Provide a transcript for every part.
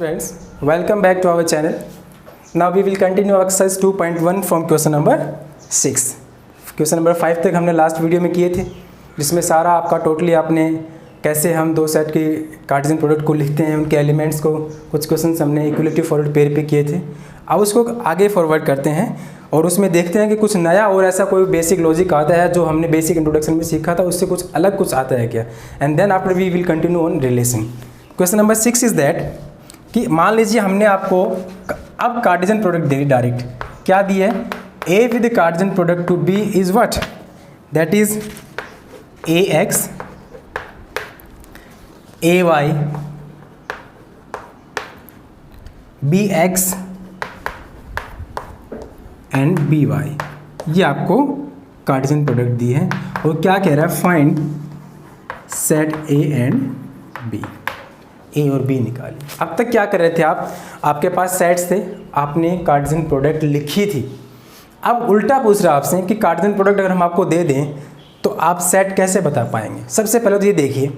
Friends, welcome back to our channel. Now we will continue exercise 2.1 from question number 6. Question number 5 तक हमने last video में किए थे, जिसमें सारा आपका टोटली आपने कैसे हम दो सेट के कार्टेशियन प्रोडक्ट को लिखते हैं, उनके एलिमेंट्स को, कुछ क्वेश्चंस हमने इक्वलिटी फॉरवर्ड पेयर पे किए थे। अब उसको आगे फॉरवर्ड करते हैं और उसमें देखते हैं कि कुछ नया और ऐसा कोई बेसिक लॉजिक आता है जो हमने बेसिक इंट्रोडक्शन में सीखा था, उससे कुछ अलग कुछ आता है क्या। And then after we will continue on relation. Question number 6 is that कि मान लीजिए हमने आपको अब कार्टेशियन प्रोडक्ट दे डायरेक्ट क्या दी है, A with Cartesian product to B is what, that is A X A Y B X and B Y. ये आपको कार्टेशियन प्रोडक्ट दी है और क्या कह रहा है, find set A and B. A और बी निकालिए। अब तक क्या कर रहे थे आप, आपके पास सेट्स थे, आपने कार्टेशियन प्रोडक्ट लिखी थी। अब उल्टा पूछ रहा है आपसे कि कार्टेशियन प्रोडक्ट अगर हम आपको दे दें तो आप सेट कैसे बता पाएंगे। सबसे पहले तो ये देखिए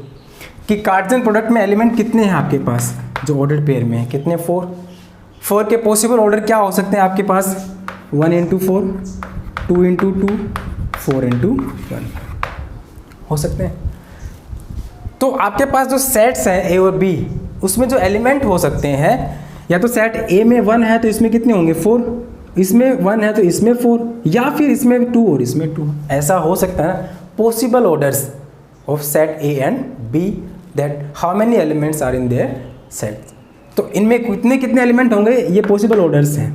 कि कार्टेशियन प्रोडक्ट में एलिमेंट कितने हैं आपके पास, जो ऑर्डर पेयर में है कितने, 4 के पॉसिबल ऑर्डर क्या हो सकते हैं आपके पास, 1 into 4, 2 into 2, 4 into 1 हो सकते हैं। तो आपके पास जो सेट्स हैं ए और बी, उसमें जो एलिमेंट हो सकते हैं, या तो सेट ए में 1 है तो इसमें कितने होंगे 4, इसमें 1 है तो इसमें 4, या फिर इसमें 2 और इसमें 2, ऐसा हो सकता है। Possible orders of set A and B, that how many elements are in their set. तो इनमें कितने कितने एलिमेंट होंगे, ये पॉसिबल ऑर्डर्स हैं।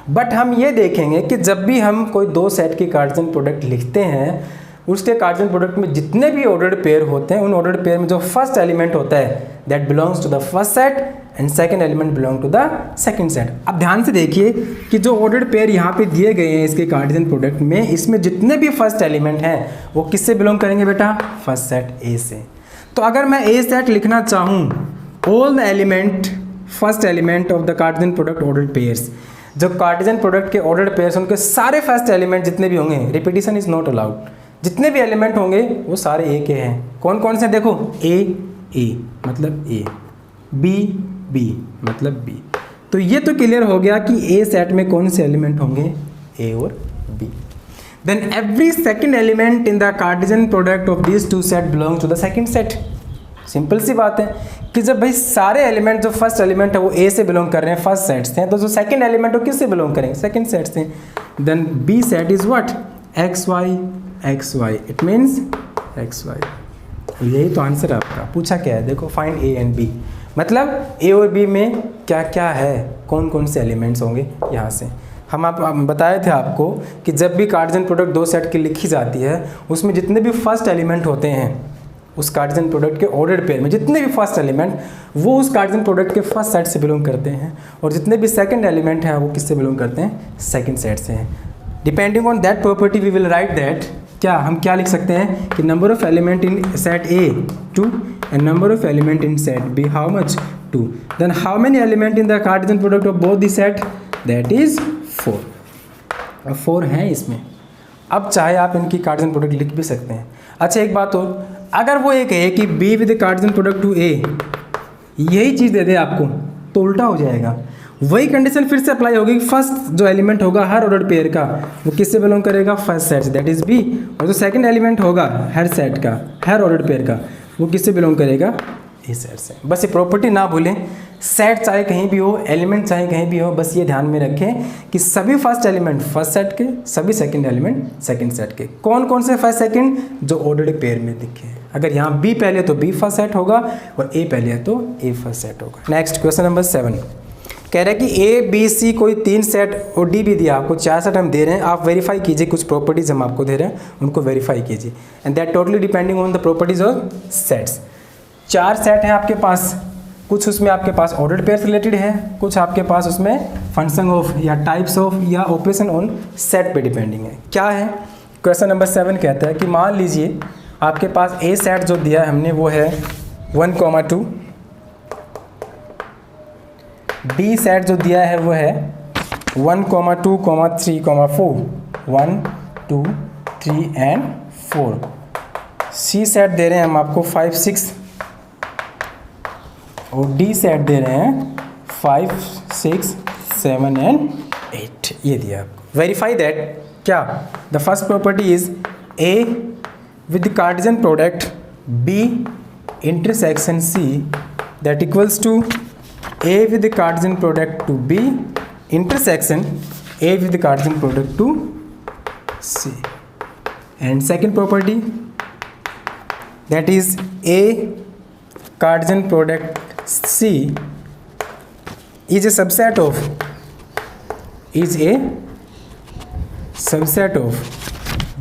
बट हम ये देखेंगे कि जब भी हम कोई दो सेट के कार्टेशियन प्रोडक्ट लिखते हैं, उसके कार्टेशियन प्रोडक्ट में जितने भी ऑर्डर्ड पेयर होते हैं, उन ऑर्डर्ड पेयर में जो फर्स्ट एलिमेंट होता है that belongs to the first set and second element belong to the second set. अब ध्यान से देखिए कि जो ऑर्डर्ड पेयर यहाँ पे दिए गए हैं इसके कार्टेशियन प्रोडक्ट में, इसमें जितने भी फर्स्ट एलिमेंट हैं वो किससे बिलोंग करेंगे बेटा, फर्स्ट सेट ए से। तो अगर मैं ए सेट लिखना चाहूँ, all the element first element of the Cartesian product ordered pairs, जो कार्टेशियन प्रोडक्ट के ऑर्डर्ड पेयर्स उनके सारे फर्स्ट एलिमेंट जितने भी होंगे, रिपीटिशन इज नॉट अलाउड, जितने भी एलिमेंट होंगे वो सारे ए के हैं। कौन कौन से, देखो ए मतलब ए, बी मतलब बी। तो ये तो क्लियर हो गया कि ए सेट में कौन से एलिमेंट होंगे, ए और B. Then every second element in the Cartesian product of this two set belongs to the second set. Simple सी बात है कि जब भाई सारे एलिमेंट, जो फर्स्ट एलिमेंट है वो ए से बिलोंग कर रहे हैं, फर्स्ट सेट से, तो जो सेकंड एलिमेंट वो किससे बिलोंग करेंगे, सेकंड सेट से। Then B set is what, X Y, it means X Y. यही तो आंसर है आपका। पूछा क्या है, देखो फाइंड ए एंड बी, मतलब ए और बी में क्या क्या है, कौन कौन से एलिमेंट्स होंगे। यहाँ से हम बताए थे आपको कि जब भी कार्टेशियन प्रोडक्ट दो सेट की लिखी जाती है, उसमें जितने भी फर्स्ट एलिमेंट होते हैं उस कार्टेशियन प्रोडक्ट के ऑर्डर्ड पेयर में, जितने भी फर्स्ट एलिमेंट वो उस कार्टेशियन प्रोडक्ट के फर्स्ट सेट से बिलोंग करते हैं, और जितने भी सेकंड एलिमेंट हैं वो किससे बिलोंग करते हैं, सेकंड सेट से हैं। Depending on that property we will write that, क्या हम क्या लिख सकते हैं कि number of element in set A 2 and number of element in set B how much 2, then how many element in the Cartesian product of both the set, that is 4। अब 4 हैं इसमें। अब चाहे आप इनकी कार्टेशियन प्रोडक्ट लिख भी सकते हैं। अच्छा एक बात और, अगर वो एक है कि B with Cartesian product to A, यही चीज़ दे दे आपको, तो उल्टा हो जाएगा। वही कंडीशन फिर से अप्लाई होगी कि फर्स्ट जो एलिमेंट होगा हर ऑर्डर पेयर का वो किससे बिलोंग करेगा, फर्स्ट सेट से, दैट इज बी। और जो सेकंड एलिमेंट होगा हर सेट का, हर ऑर्डर पेयर का, वो किससे बिलोंग करेगा, ए सेट से। बस ये प्रॉपर्टी ना भूलें, सेट चाहे कहीं भी हो, एलिमेंट चाहे कहीं भी हो, बस ये ध्यान में रखें कि सभी फर्स्ट एलिमेंट फर्स्ट सेट के, सभी सेकंड एलिमेंट सेकंड सेट के। कौन कौन से फर्स्ट सेकंड, जो ऑर्डर्ड पेयर में दिखे। अगर यहाँ बी पहले तो बी फर्स्ट सेट होगा और ए पहले है तो ए फर्स्ट सेट होगा। नेक्स्ट क्वेश्चन नंबर 7 कह रहा है कि ए बी सी कोई 3 सेट और डी भी दिया आपको, 4 सेट हम दे रहे हैं, आप वेरीफाई कीजिए, कुछ प्रॉपर्टीज हम आपको दे रहे हैं उनको वेरीफाई कीजिए। And that totally depending on the properties of sets. 4 set हैं आपके पास, कुछ उसमें आपके पास ऑर्डर्ड पेयर रिलेटेड है, कुछ आपके पास उसमें फंक्शन ऑफ या टाइप्स ऑफ या ऑपरेशन ऑन सेट पे डिपेंडिंग है। क्या है, क्वेश्चन नंबर 7 कहता है कि मान लीजिए आपके पास ए सेट जो दिया है हमने वो है 1,2, बी सेट जो दिया है वो है 1,2, 3, 4, 1, 2, 3 एंड 4। सी सेट दे रहे हैं हम आपको 5, 6 और डी सेट दे रहे हैं 5 6 7 एंड 8 ये दिया आपको। वेरीफाई दैट क्या the first property is A with Cartesian product B intersection C that equals to A with the Cartesian product to B intersection A with the Cartesian product to C. And second property, that is A Cartesian product C is a subset of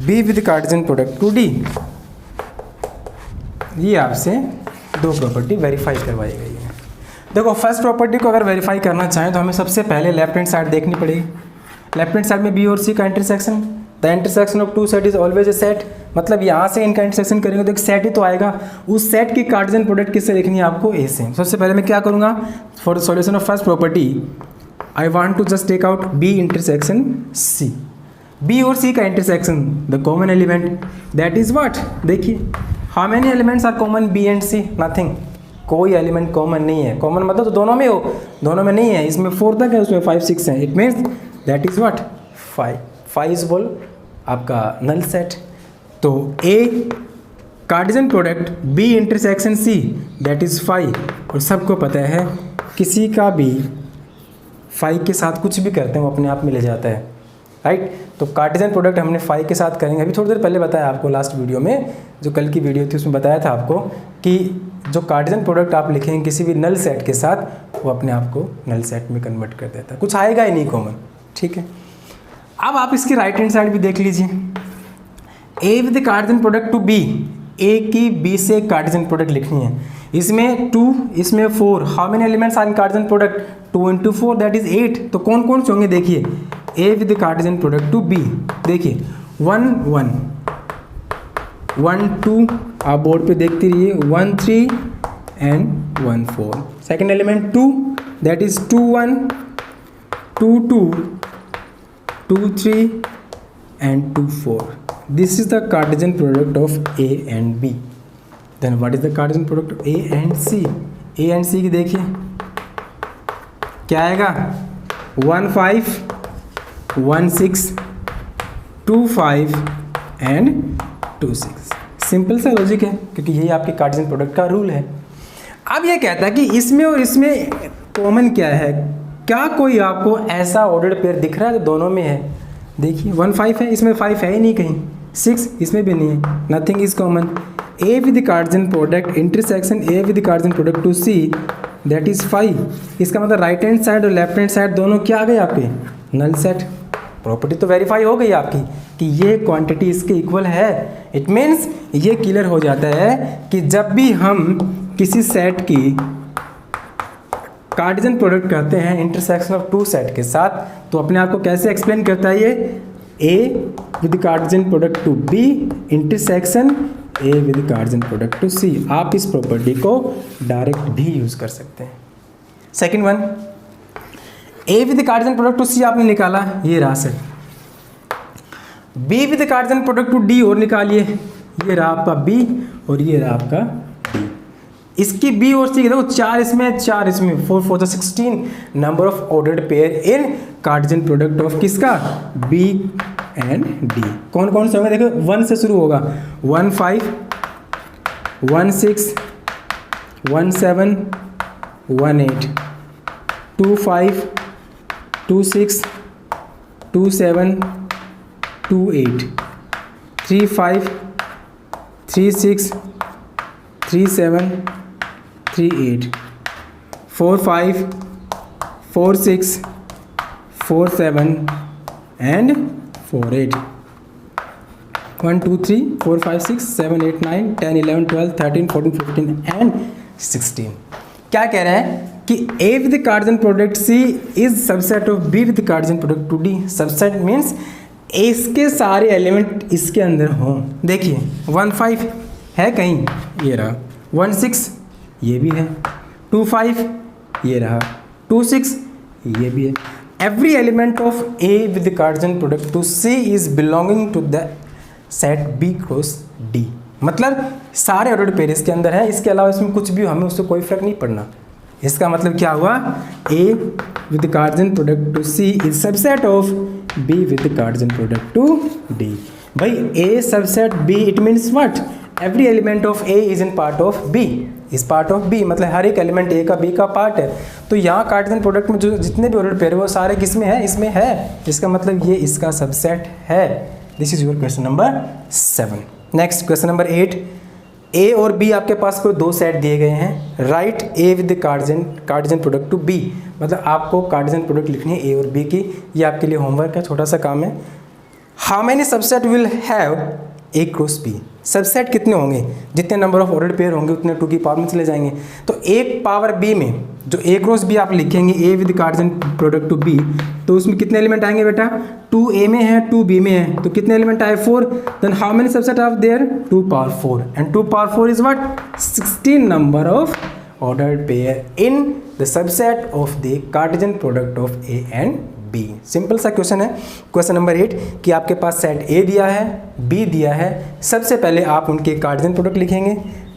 B with the Cartesian product to D. ये आपसे दो property verify करवाई गई है। देखो first property को अगर verify करना चाहें तो हमें सबसे पहले लेफ्ट हैंड साइड देखनी पड़ेगी। लेफ्ट हैंड साइड में बी और सी का intersection, the intersection of two set is always a set, मतलब यहाँ से इनका इंटरसेक्शन करेंगे तो एक सेट ही तो आएगा। उस सेट की कार्टेशियन प्रोडक्ट किससे लिखनी है आपको? ए से। सबसे पहले मैं क्या करूँगा, for the solution of first property I want to just take out B intersection C. B और सी का intersection the common element that is what, देखिए how many elements are common B and C? Nothing, कोई element common नहीं है। Common मतलब तो दोनों में हो, दोनों में नहीं है। इसमें 4 तक है, उसमें 5 6 है। It means that is what 5। 5 is बोल आपका नल सेट। तो A cartesian product B intersection C that is 5, और सबको पता है किसी का भी 5 के साथ कुछ भी करते हैं वो अपने आप मिल जाता है, राइट। तो कार्टेशियन प्रोडक्ट हमने 5 के साथ करेंगे। अभी थोड़ी देर पहले बताया आपको, लास्ट वीडियो में जो कल की वीडियो थी उसमें बताया था आपको कि जो कार्टेशियन प्रोडक्ट आप लिखेंगे किसी भी नल सेट के साथ वो अपने आप को नल सेट में कन्वर्ट कर देता है, कुछ आएगा ही नहीं कॉमन, ठीक है। अब आप इसकी राइट हैंड साइड भी देख लीजिए। A with the Cartesian product to B, A की बी से कार्टेशियन प्रोडक्ट लिखनी है। इसमें 2, इसमें 4, how many elements are in Cartesian product? 2 into 4 that is 8। तो कौन कौन से होंगे देखिए, A with the Cartesian product to B, देखिए 1 1 1 2, आप बोर्ड पे देखते रहिए, 1 3 and 1 4। Second element 2 that is 2 1 2 2 2 3 and 2 4। This is the Cartesian product of A and B. Then what is the Cartesian product of A and C? A and C की देखिए क्या आएगा, 1 5 1 6 2 5 and 2 6। Simple सा logic है क्योंकि यही आपके Cartesian product का रूल है। अब ये कहता है कि इसमें और इसमें कॉमन क्या है? क्या कोई आपको ऐसा ऑर्डर्ड पेयर दिख रहा है जो दोनों में है? देखिए 1 5 है, इसमें 5 है ही नहीं कहीं, 6 इसमें भी नहीं है, nothing is common. A with the Cartesian product intersection A with the Cartesian product to C that is 5। इसका मतलब राइट हैंड साइड और लेफ्ट हैंड साइड दोनों क्या आ गए आपके? Null set. प्रॉपर्टी तो वेरीफाई हो गई आपकी कि ये क्वांटिटी इसके इक्वल है। इट मीन्स ये क्लियर हो जाता है कि जब भी हम किसी सेट की कार्टेशियन प्रोडक्ट करते हैं इंटरसेक्शन ऑफ टू सेट के साथ, तो अपने आप को कैसे एक्सप्लेन करता है ये? A with Cartesian product to B intersection A with Cartesian product to C. आप इस प्रॉपर्टी को डायरेक्ट भी यूज कर सकते हैं। Second one, A with Cartesian product to C आपने निकाला, ये रहा set. B with Cartesian product to D और निकालिए, ये रहा आपका बी और ये रहा आपका डी। इसकी बी और सी देखो 4 इसमें 4 इसमें, 4 4 तो 16 number of ordered pair in Cartesian product of किसका? B and D. कौन कौन से होंगे देखो, 1 से शुरू होगा, 1 5 1 6 1 7 1 8 2 5 2 6 2 7 2 8 3 5 3 6 3 7 3 8 4 5 4 6 4 7 एंड 4 8 1 2 3 4 5 6 7 8 9 10 11 12 13 14 15 एंड 16। क्या कह रहा है कि A with Cartesian product C is subset of B with Cartesian product to D। Subset means इसके सारे एलिमेंट इसके अंदर हों। देखिए 1 5 है कहीं, ये रहा, 1 6 ये भी है, 2 5 ये रहा, 2 6 ये भी है। Every element of A with Cartesian product to C is belonging to the set B cross D। मतलब सारे ऑर्डर्ड पेयर इसके अंदर है, इसके अलावा इसमें कुछ भी हो हमें उससे कोई फर्क नहीं पड़ना। इसका मतलब क्या हुआ, A with cardinal product to C is subset of B with cardinal product to D। भाई A subset B it means what, every element of A is in part of B, इस पार्ट ऑफ B, मतलब हर एक element A का B का part है। तो यहाँ कार्डिनल प्रोडक्ट में जो जितने भी ऑर्डर पेयर है वो सारे किस में है, इसमें है, इसका मतलब ये इसका सबसेट है। This is your question number 7। Next question number 8, A और B आपके पास कोई दो सेट दिए गए हैं, right A with cardinal product to B, मतलब आपको कार्डिनल प्रोडक्ट लिखनी है A और B की। ये आपके लिए होमवर्क है, छोटा सा काम है। How many subset will have A cross B, subset कितने होंगे, जितने नंबर ऑफ ऑर्डर पेयर होंगे उतने 2 की पावर में चले जाएंगे। तो एक पावर B में जो A क्रॉस B आप लिखेंगे A with cardinal product to B, तो उसमें कितने एलिमेंट आएंगे बेटा, 2 A में है 2 B में है, तो कितने एलिमेंट आए 4। Then how many subset are there, 2 power 4 and 2 power 4 is what, 16 number of order pair in the subset of the cardinal product of A and B। Simple सा क्वेश्चन है। Question number 8 कि आपके पास set A दिया है, B दिया है, सबसे पहले आप उनके कार्डिनल प्रोडक्ट लिखेंगे,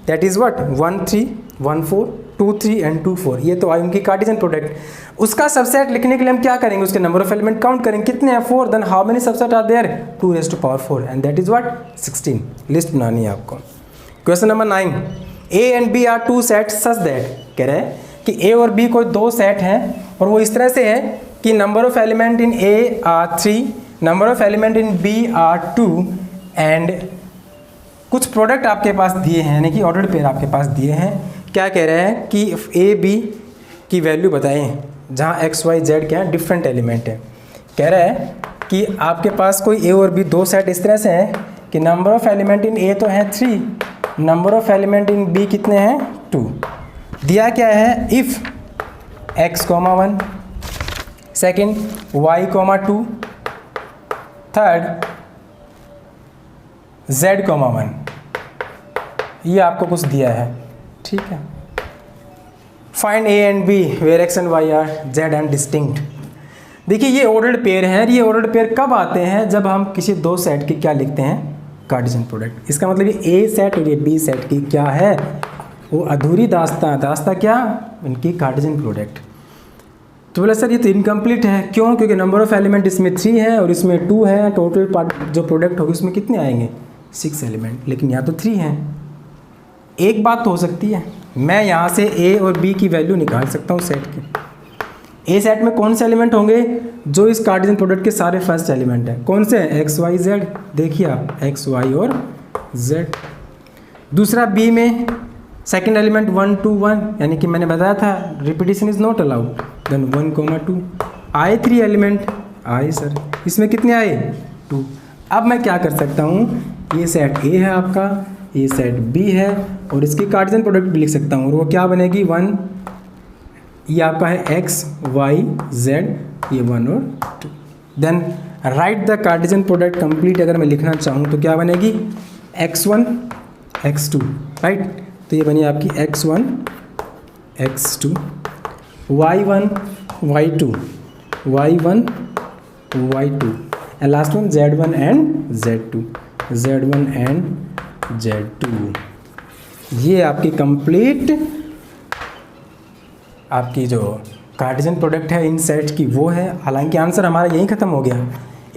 दैट इज व्हाट 1 3 1 4 2 3 एंड 2 4, ये तो आए उनकी कार्डिनल प्रोडक्ट। उसका सबसेट लिखने के लिए हम क्या करेंगे, उसके नंबर ऑफ एलिमेंट काउंट करेंगे, कितने हैं 4, then how many subset are there, 2 raised to power 4 and that is what 16। List बनानी है आपको। Question number 9, A and B are 2 set such that, कह रहे हैं कि A और B कोई दो सेट हैं और वो इस तरह से है कि number of element in A are 3, number of element in B are 2 and कुछ प्रोडक्ट आपके पास दिए हैं, यानी कि ऑर्डर पेयर आपके पास दिए हैं। क्या कह रहे हैं कि A B की वैल्यू बताएं जहाँ X Y Z क्या है, डिफरेंट एलिमेंट है। कह रहा है कि आपके पास कोई A और B दो सेट इस तरह से हैं कि number of element in A तो हैं 3, number of element in B कितने हैं 2। दिया क्या है, if X, 1, second Y, 2, third Z, 1, ये आपको कुछ दिया है, ठीक है। Find A and B where X and Y are Z and distinct. देखिए ये ऑर्डर्ड पेयर हैं, ये ऑर्डर्ड पेयर कब आते हैं, जब हम किसी दो सेट की क्या लिखते हैं, कार्डिनल प्रोडक्ट। इसका मतलब ये A सेट और ये B सेट की क्या है, वो अधूरी दास्ता क्या, इनकी कार्डिनल प्रोडक्ट। तो बोला सर ये तो इनकम्प्लीट है, क्यों, क्योंकि नंबर ऑफ एलिमेंट इसमें 3 है और इसमें 2 है, टोटल पार्ट जो प्रोडक्ट होगी उसमें कितने आएंगे 6 एलिमेंट, लेकिन यहाँ तो 3 हैं। एक बात तो हो सकती है, मैं यहाँ से A और B की वैल्यू निकाल सकता हूँ सेट की। A सेट में कौन से एलिमेंट होंगे, जो इस कार्डिनल प्रोडक्ट के सारे फर्स्ट एलिमेंट हैं, कौन से, X Y Z, देखिए आप X Y और Z। दूसरा B में सेकेंड एलिमेंट 1 2 1, यानी कि मैंने बताया था repetition is not allowed, then 1 2 आए 3 एलिमेंट आए सर, इसमें कितने आए 2। अब मैं क्या कर सकता हूँ, ये सेट A है आपका, ये सेट B है और इसकी कार्डिनल प्रोडक्ट भी लिख सकता हूँ और वो क्या बनेगी 1, ये आपका है X Y Z, ये 1 और 2। Then write the cardinal product complete, अगर मैं लिखना चाहूँ तो क्या बनेगी X1 X2, राइट। तो ये बनी आपकी X1 X2, Y1 Y2 Y1 Y2 and last one Z1 and Z2 Z1 and Z2। ये आपकी कंप्लीट आपकी जो कार्डिनल प्रोडक्ट है इन सेट की वो है। हालांकि आंसर हमारा यहीं ख़त्म हो गया,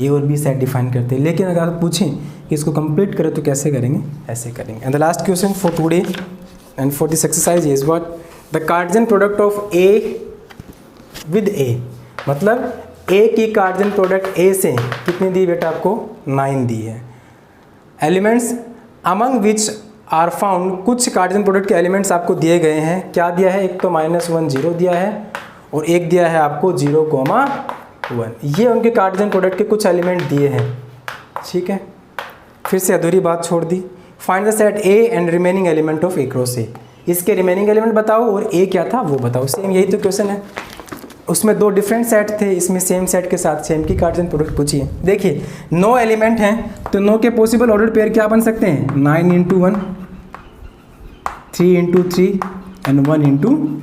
A और B सेट डिफाइन करते हैं, लेकिन अगर आप पूछें कि इसको कंप्लीट करें तो कैसे करेंगे, ऐसे करेंगे। And the last question for today and for this exercise is what, the cardinal product of A with A, मतलब A की कार्डिनल प्रोडक्ट A से कितनी दी बेटा आपको 9 दी है। Elements among which are found, कुछ कार्डिनल प्रोडक्ट के एलिमेंट्स आपको दिए गए हैं, क्या दिया है, एक तो -1 0 दिया है और एक दिया है आपको 0 1। ये उनके कार्डिनल प्रोडक्ट के कुछ एलिमेंट दिए हैं, ठीक है। फिर से अधूरी बात छोड़ दी। Find the set A and remaining element of A cross A, इसके रिमेनिंग एलिमेंट बताओ और A क्या था वो बताओ। सेम यही तो क्वेश्चन है, उसमें दो डिफरेंट सेट थे, इसमें सेम सेट के साथ सेम की कार्डिनल प्रोडक्ट पूछिए। देखिए 9 एलिमेंट हैं तो 9 के पॉसिबल ऑर्डर पेयर क्या बन सकते हैं, 9 × 1, 3 × 3 एंड 1 ×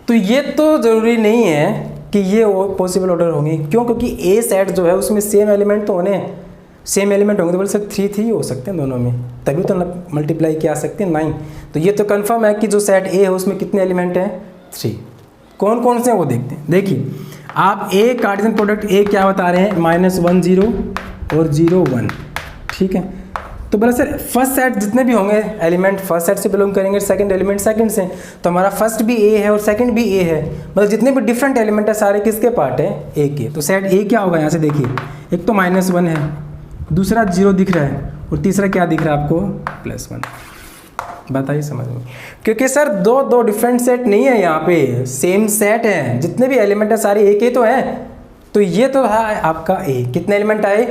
तो ये तो ज़रूरी नहीं है कि ये पॉसिबल ऑर्डर होंगे, क्यों, क्योंकि A सेट जो है उसमें सेम एलिमेंट तो होने हैं। सेम एलिमेंट होंगे तो बोल सकते 3 3 हो सकते हैं दोनों में, तभी तो मल्टीप्लाई किया सकते हैं 9। तो ये तो कंफर्म है कि जो सेट ए है उसमें कितने एलिमेंट हैं 3। कौन कौन से हैं वो देखते हैं। देखिए आप ए कार्टेशियन प्रोडक्ट ए क्या बता रहे हैं, -1 0 और 0 1, ठीक है। तो बोला सर फर्स्ट सेट जितने भी होंगे एलिमेंट फर्स्ट सेट से बिलोंग करेंगे, सेकंड एलिमेंट सेकंड से, तो हमारा फर्स्ट भी ए है और सेकंड भी ए है, मतलब जितने भी डिफरेंट एलिमेंट है सारे किसके पार्ट है ए के। तो सेट ए क्या होगा यहाँ से देखिए, एक तो -1 है, दूसरा 0 दिख रहा है और तीसरा क्या दिख रहा है आपको +1। बताइए समझ में, क्योंकि सर दो डिफरेंट सेट नहीं है यहाँ पे, सेम सेट है, जितने भी एलिमेंट है सारे ए के तो हैं। तो ये तो है आपका ए, कितने एलिमेंट आए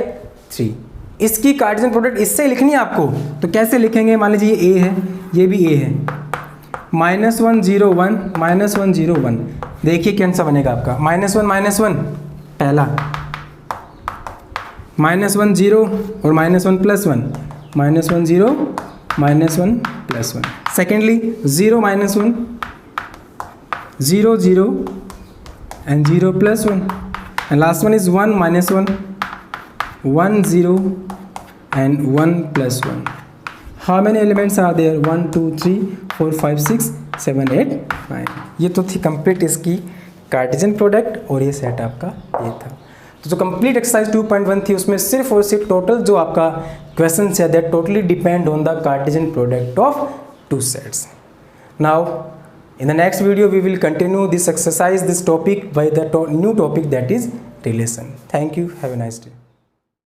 3। इसकी कार्टेशियन प्रोडक्ट इससे लिखनी है आपको, तो कैसे लिखेंगे, मान लीजिए ये ए है, ये भी ए है, -1 0 1 -1 0 1। देखिए कौन सा बनेगा आपका, -1 पहला, -1 0 और -1 +1, -1 0 -1 +1। Secondly 0 -1 0 0 and 0 +1, and last one is 1 -1 1 0 and 1 +1. How many elements are there? 1 2 3 4 5 6 7 8 9। ये तो थी कंप्लीट इसकी कार्टेशियन प्रोडक्ट और ये सेट आपका ये था। तो जो कंप्लीट एक्सरसाइज 2.1 थी उसमें सिर्फ और सिर्फ टोटल जो आपका क्वेश्चन है that totally depend on the Cartesian product of 2 sets. Now in the next video we will continue this exercise, this topic by the new topic that is relation. Thank you. Have a nice day.